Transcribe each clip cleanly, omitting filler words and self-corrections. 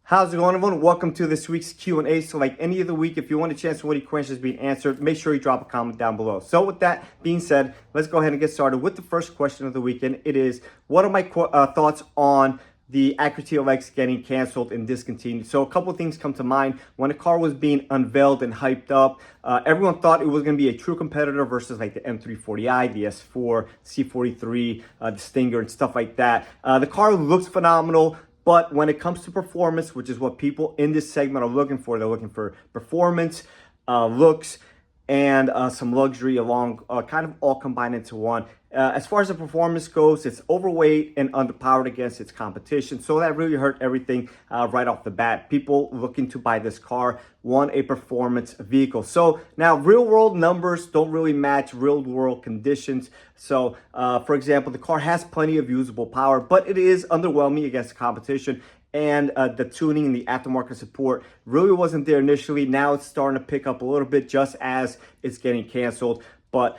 How's it going, everyone? Welcome to this week's Q&A. So like any other week, if you want a chance for any questions being answered, make sure you drop a comment down below. So with that being said, let's go ahead and get started with the first question of the weekend. It is, what are my thoughts on the Acura TLX getting canceled and discontinued? So a couple of things come to mind. When the car was being unveiled and hyped up, everyone thought it was going to be a true competitor versus like the M340i, the S4, C43, the Stinger and stuff like that. The car looks phenomenal. But when it comes to performance, which is what people in this segment are looking for, they're looking for performance, looks, and some luxury along, kind of all combined into one. As far as the performance goes, it's overweight and underpowered against its competition. So that really hurt everything right off the bat. People looking to buy this car want a performance vehicle. So now real world numbers don't really match real world conditions. So for example, the car has plenty of usable power, but it is underwhelming against the competition. And the tuning and the aftermarket support really wasn't there initially. Now it's starting to pick up a little bit just as it's getting canceled. But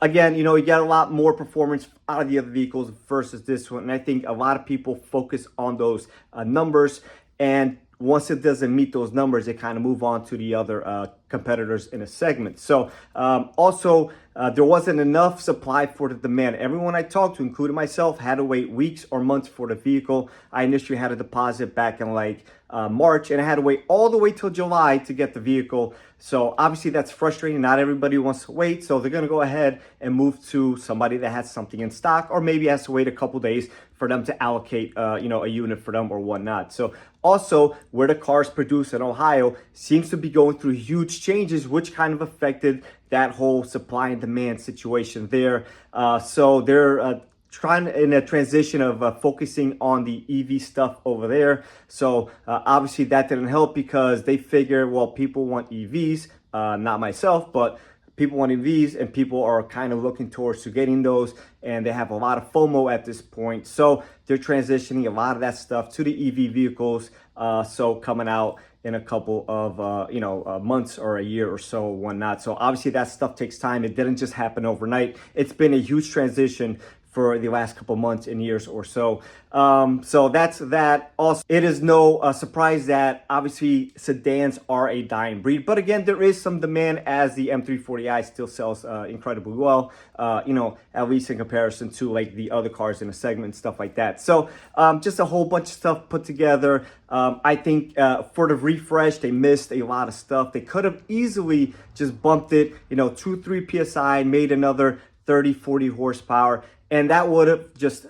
again, you get a lot more performance out of the other vehicles versus this one. And I think a lot of people focus on those numbers. And once it doesn't meet those numbers, they kind of move on to the other competitors in a segment. So also, there wasn't enough supply for the demand. Everyone I talked to, including myself, had to wait weeks or months for the vehicle. I initially had a deposit back in like March, and I had to wait all the way till July to get the vehicle. So obviously that's frustrating. Not everybody wants to wait. So they're going to go ahead and move to somebody that has something in stock, or maybe has to wait a couple days for them to allocate, a unit for them or whatnot. So also, where the car is produced in Ohio seems to be going through huge changes, which kind of affected that whole supply and demand situation there. So they're trying in a transition of focusing on the EV stuff over there. So obviously that didn't help because they figure, well, people want EVs, not myself, but people want EVs, and people are kind of looking towards to getting those, and they have a lot of FOMO at this point. So they're transitioning a lot of that stuff to the EV vehicles. So coming out in a couple of months or a year or so, or whatnot. So obviously that stuff takes time. It didn't just happen overnight. It's been a huge transition for the last couple months and years or so. So that's that. Also, it is no surprise that obviously sedans are a dying breed. But again, there is some demand as the M340i still sells incredibly well, at least in comparison to like the other cars in the segment and stuff like that. So just a whole bunch of stuff put together. I think for the refresh, they missed a lot of stuff. They could have easily just bumped it, 2-3 PSI, made another 30-40 horsepower. And that would have just,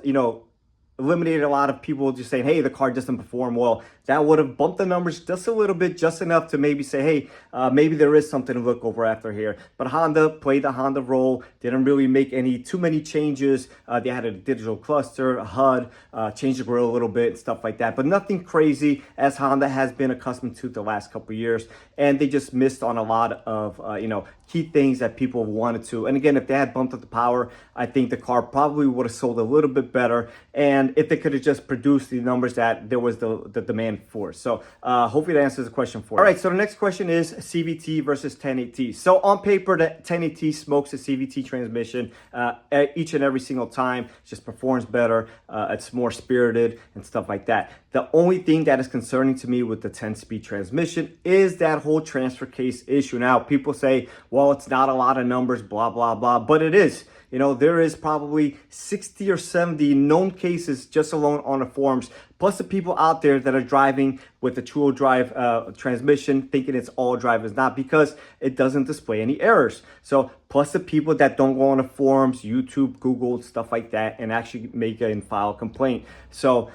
eliminated a lot of people just saying, hey, the car doesn't perform well. That would have bumped the numbers just a little bit, just enough to maybe say, hey, maybe there is something to look over after here. But Honda played the Honda role, didn't really make too many changes. They had a digital cluster, a HUD, changed the grill a little bit and stuff like that. But nothing crazy, as Honda has been accustomed to the last couple of years. And they just missed on a lot of, key things that people wanted to. And again, if they had bumped up the power, I think the car probably would have sold a little bit better. And if they could have just produced the numbers that there was the demand for. So hopefully that answers the question for you. All right, so the next question is CVT versus 1080. So on paper, the 1080 smokes a CVT transmission each and every single time. It just performs better. It's more spirited and stuff like that. The only thing that is concerning to me with the 10-speed transmission is that whole transfer case issue. Now, people say, well, it's not a lot of numbers, blah, blah, blah, but it is. There is probably 60 or 70 known cases just alone on the forums, plus the people out there that are driving with the two-wheel drive transmission thinking it's all drive. Is not, because it doesn't display any errors. So plus the people that don't go on the forums, YouTube, Google, stuff like that, and actually make and file a complaint. So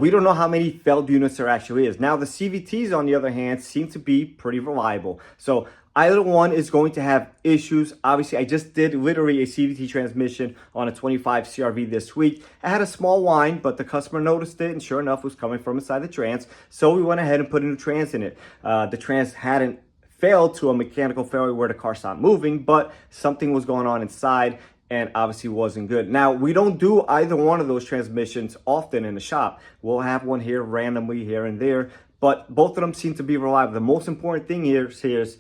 we don't know how many failed units there actually is. Now the CVTs, on the other hand, seem to be pretty reliable. So either one is going to have issues. Obviously, I just did literally a CVT transmission on a 25 CRV this week. I had a small whine, but the customer noticed it, and sure enough, it was coming from inside the trans. So we went ahead and put a new trans in it. The trans hadn't failed to a mechanical failure where the car stopped moving, but something was going on inside, and obviously wasn't good. Now, we don't do either one of those transmissions often in the shop. We'll have one here randomly here and there, but both of them seem to be reliable. The most important thing here is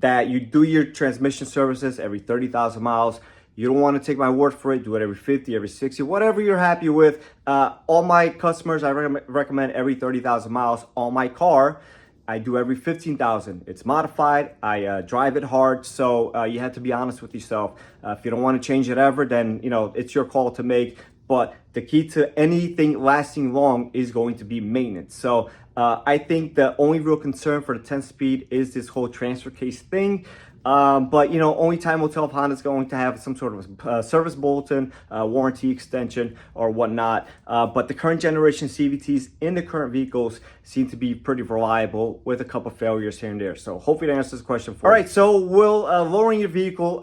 that you do your transmission services every 30,000 miles. You don't want to take my word for it. Do it every 50, every 60, whatever you're happy with. All my customers, I recommend every 30,000 miles. On my car, I do every 15,000. It's modified. I drive it hard. So you have to be honest with yourself. If you don't want to change it ever, then, it's your call to make. But the key to anything lasting long is going to be maintenance. So I think the only real concern for the 10-speed is this whole transfer case thing. But only time will tell if Honda's going to have some sort of service bulletin, warranty extension, or whatnot. But the current generation CVTs in the current vehicles seem to be pretty reliable with a couple failures here and there. So hopefully that answers the question for you. All right, so will lowering your vehicle,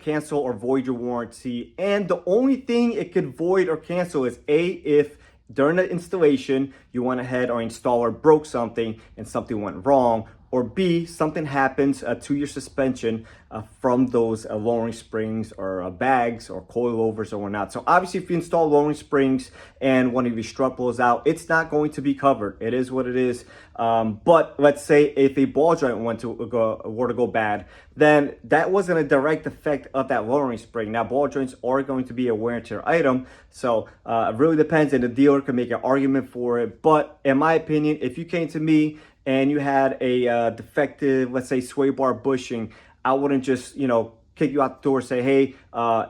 cancel or void your warranty? And the only thing it could void or cancel is if during the installation you went ahead or installer broke something and something went wrong, or B, something happens to your suspension from those lowering springs or bags or coilovers or whatnot. So obviously if you install lowering springs and one of your strut blows out, it's not going to be covered. It is what it is. But let's say if a ball joint were to go bad, then that wasn't a direct effect of that lowering spring. Now ball joints are going to be a wear and tear item. So it really depends, and the dealer can make an argument for it. But in my opinion, if you came to me and you had a defective, let's say, sway bar bushing, I wouldn't just, kick you out the door and say, hey,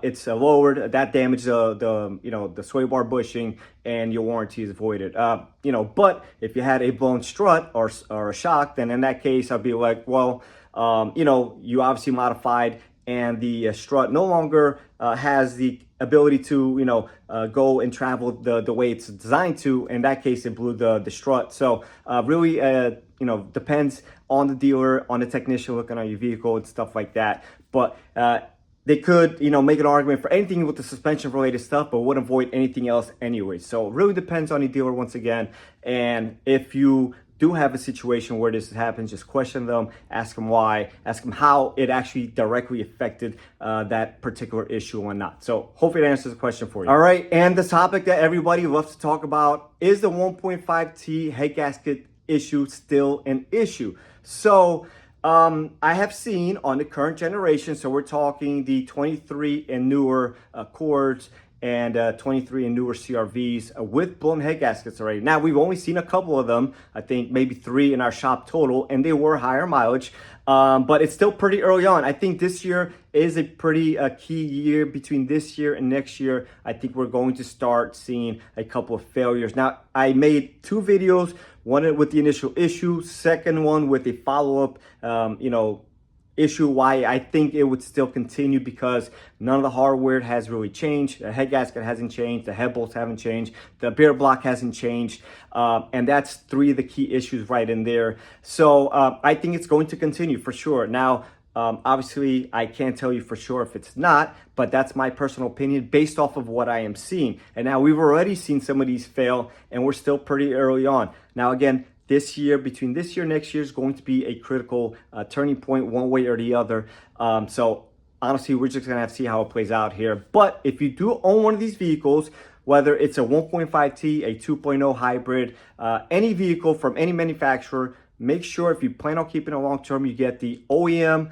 it's lowered, that damaged the sway bar bushing and your warranty is voided. But if you had a blown strut or a shock, then in that case, I'd be like, well, you obviously modified and the strut no longer has the ability to go and travel the way it's designed to. In that case, it blew the strut. So really depends on the dealer, on the technician looking at your vehicle and stuff like that. But they could make an argument for anything with the suspension related stuff, but wouldn't avoid anything else anyway. So it really depends on the dealer once again. And if you do have a situation where this happens, just question them, ask them why, ask them how it actually directly affected that particular issue or not. So hopefully that answers the question for you. All right, and the topic that everybody loves to talk about is the 1.5T head gasket issue still an issue? So I have seen on the current generation, so we're talking the 23 and newer Accords and 23 and newer CRVs with blown head gaskets already. Now, we've only seen a couple of them, I think maybe 3 in our shop total, and they were higher mileage, but it's still pretty early on. I think this year is a pretty key year. Between this year and next year, I think we're going to start seeing a couple of failures. Now, I made 2 videos, one with the initial issue, second one with a follow-up, issue why I think it would still continue, because none of the hardware has really changed. The head gasket hasn't changed, the head bolts haven't changed, the beer block hasn't changed, and that's 3 of the key issues right in there. So I think it's going to continue for sure. Now, obviously, I can't tell you for sure if it's not, but that's my personal opinion based off of what I am seeing. And now we've already seen some of these fail, and we're still pretty early on. Now, again, this year, between this year and next year, is going to be a critical turning point one way or the other. So honestly, we're just going to have to see how it plays out here. But if you do own one of these vehicles, whether it's a 1.5T, a 2.0 hybrid, any vehicle from any manufacturer, make sure if you plan on keeping it long term, you get the OEM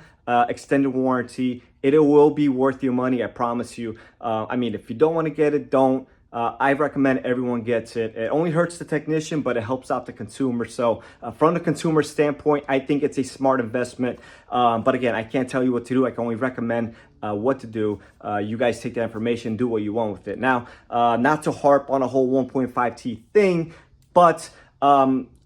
extended warranty. It will be worth your money, I promise you. I mean, if you don't want to get it, don't. I recommend everyone gets it. It only hurts the technician, but it helps out the consumer. So from the consumer standpoint, I think it's a smart investment. But again, I can't tell you what to do. I can only recommend what to do. You guys take that information, do what you want with it. Now, not to harp on a whole 1.5T thing, but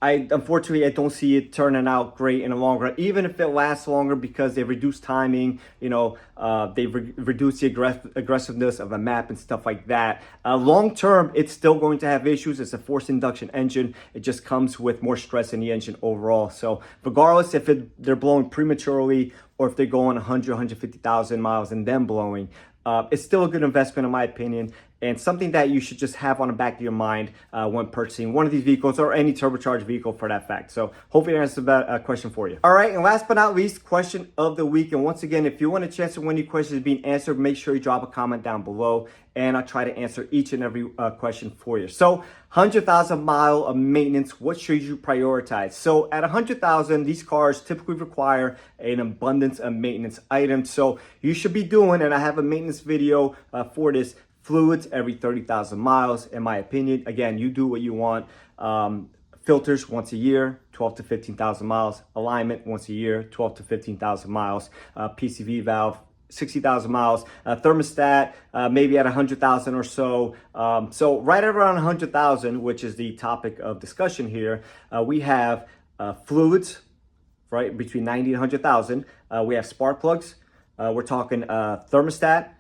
unfortunately, I don't see it turning out great in the long run, even if it lasts longer, because they've reduced timing, they've reduced the aggressiveness of a map and stuff like that. Long term, it's still going to have issues. It's a forced induction engine. It just comes with more stress in the engine overall. So regardless if they're blowing prematurely or if they're going 100, 150,000 miles and then blowing, it's still a good investment in my opinion. and something that you should just have on the back of your mind when purchasing one of these vehicles or any turbocharged vehicle for that fact. So hopefully that answers that question for you. All right, and last but not least, question of the week. And once again, if you want a chance to win your questions being answered, make sure you drop a comment down below, and I'll try to answer each and every question for you. So 100,000 mile of maintenance, what should you prioritize? So at 100,000, these cars typically require an abundance of maintenance items. So you should be doing, and I have a maintenance video for this, fluids every 30,000 miles, in my opinion. Again, you do what you want. Filters once a year, 12 to 15,000 miles. Alignment once a year, 12 to 15,000 miles. PCV valve, 60,000 miles. Thermostat, maybe at 100,000 or so. So right around 100,000, which is the topic of discussion here, we have fluids, right, between 90 and 100,000. We have spark plugs. We're talking thermostat.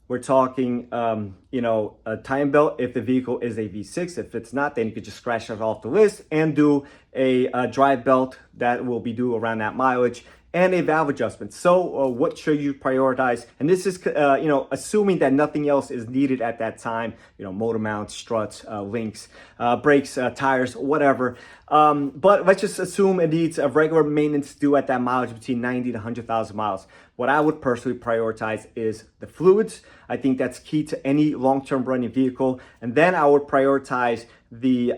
We're talking, a time belt if the vehicle is a V6. If it's not, then you could just scratch that off the list and do a drive belt that will be due around that mileage, and a valve adjustment. So what should you prioritize? And this is, assuming that nothing else is needed at that time, motor mounts, struts, links, brakes, tires, whatever. But let's just assume it needs a regular maintenance due at that mileage between 90 to 100,000 miles. What I would personally prioritize is the fluids. I think that's key to any long-term running vehicle. And then I would prioritize the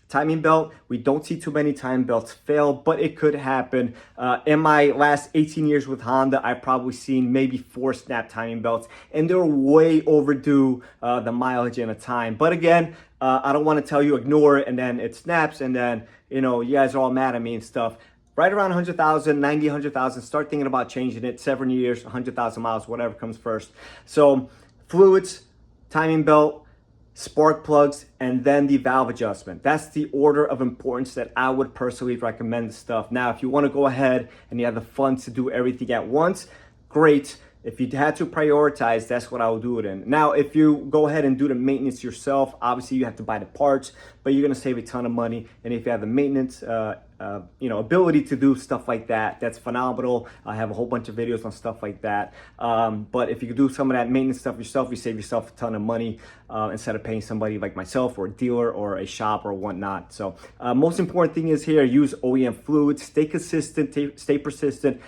timing belt. We don't see too many timing belts fail, but it could happen. In my last 18 years with Honda, I've probably seen maybe 4 snap timing belts, and they're way overdue the mileage and the time. But again, I don't want to tell you ignore it and then it snaps and then, you guys are all mad at me and stuff. Right around 100,000, 90, 100,000, start thinking about changing it. 7 years, 100,000 miles, whatever comes first. So fluids, timing belt, spark plugs, and then the valve adjustment. That's the order of importance that I would personally recommend this stuff. Now, if you want to go ahead and you have the funds to do everything at once, great. If you had to prioritize, that's what I would do it in. Now, if you go ahead and do the maintenance yourself, obviously you have to buy the parts, but you're going to save a ton of money. And if you have the maintenance, ability to do stuff like that, that's phenomenal. I have a whole bunch of videos on stuff like that. But if you could do some of that maintenance stuff yourself, you save yourself a ton of money instead of paying somebody like myself or a dealer or a shop or whatnot. So most important thing is here, use OEM fluids, stay consistent, stay persistent.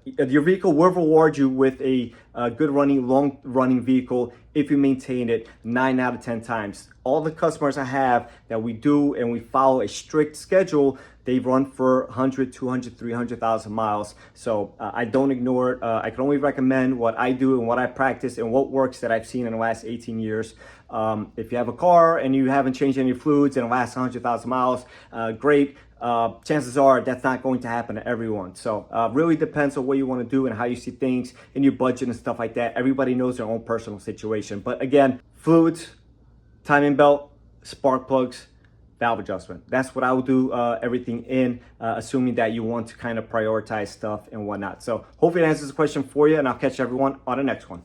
Your vehicle will reward you with a good running, long running vehicle if you maintain it 9 out of 10 times. All the customers I have that we do and we follow a strict schedule, they run for 100, 200, 300,000 miles. So I don't ignore it. I can only recommend what I do and what I practice and what works that I've seen in the last 18 years. If you have a car and you haven't changed any fluids in the last 100,000 miles, great. Chances are that's not going to happen to everyone. So really depends on what you want to do and how you see things in your budget and stuff like that. Everybody knows their own personal situation. But again, fluids, timing belt, spark plugs, valve adjustment. That's what I would do everything in, assuming that you want to kind of prioritize stuff and whatnot. So hopefully that answers the question for you, and I'll catch everyone on the next one.